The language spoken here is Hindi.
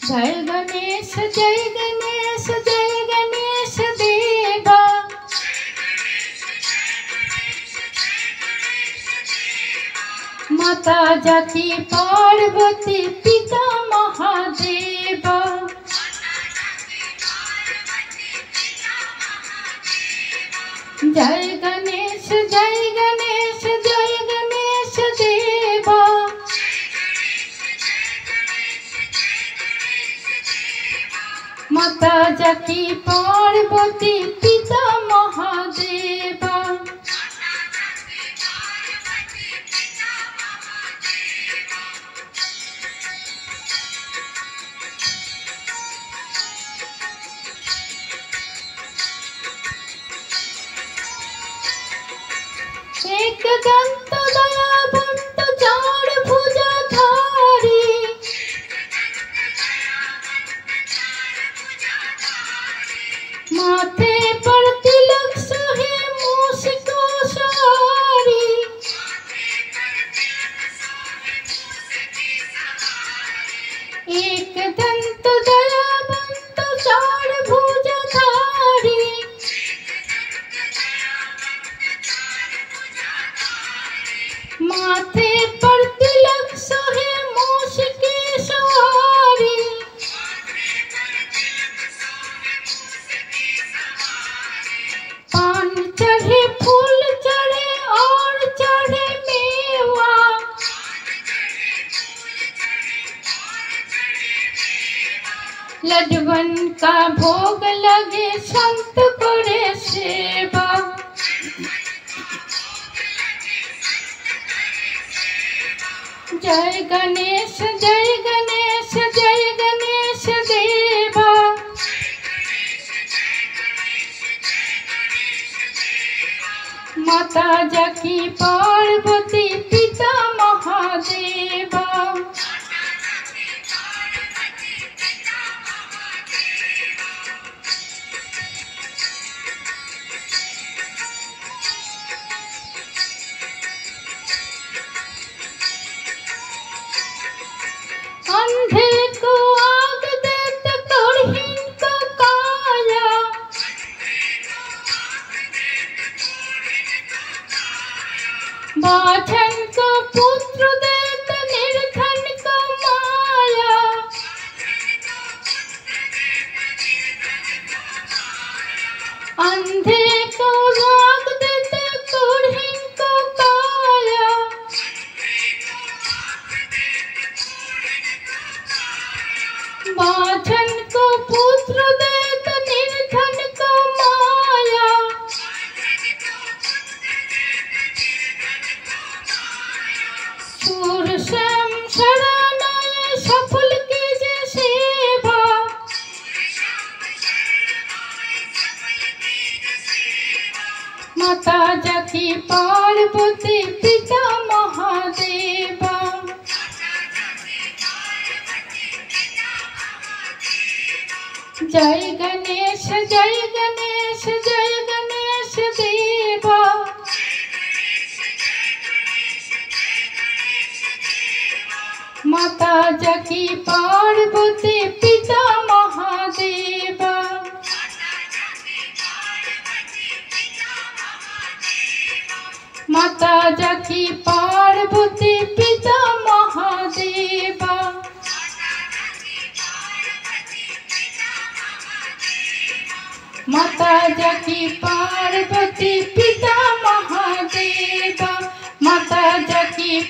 जय गणेश जय गणेश जय गणेश देवा। माता जाकी पार्वती पिता महादेवा। जय गणेश जय गणेश जय गणेश देवा। माता जाकी पार्वती पिता महादेवा। एक दंत दयावंत चार भुजाधारी। माथे पर तिलक सोहे मूस को सवारी। एक दंत दयावंत चार भुजाधारी। माथे पर तिलक सोहे मूस की सवारी। पान चढ़े फूल चढ़े और चढ़े मेवा। लड्डवन का भोग लगे संत करे सेवा। जय गणेश जय गणेश जय गणेश देवा। माता जाकी पार्वती पिता महादेवा। अंधे को आग देते कुड़हीन को काया। बाझन को पुत्र देते निर्धन को माया। अंधे को आग देते कुड़हीन को काया। बाझन को पुत्र देत निर्धन को माया। सूर श्याम शरणाय सफल कीजे सेवा। माता जाकी पार्वती पिता महादेवा। जय गणेश जय गणेश जय गणेश देवा। माता जाकी पार्वती पिता महादेवा। माता जाकी पार्वती पिता महादेवा। माता जाकी पार्वती पिता महादेवा। माता जाकी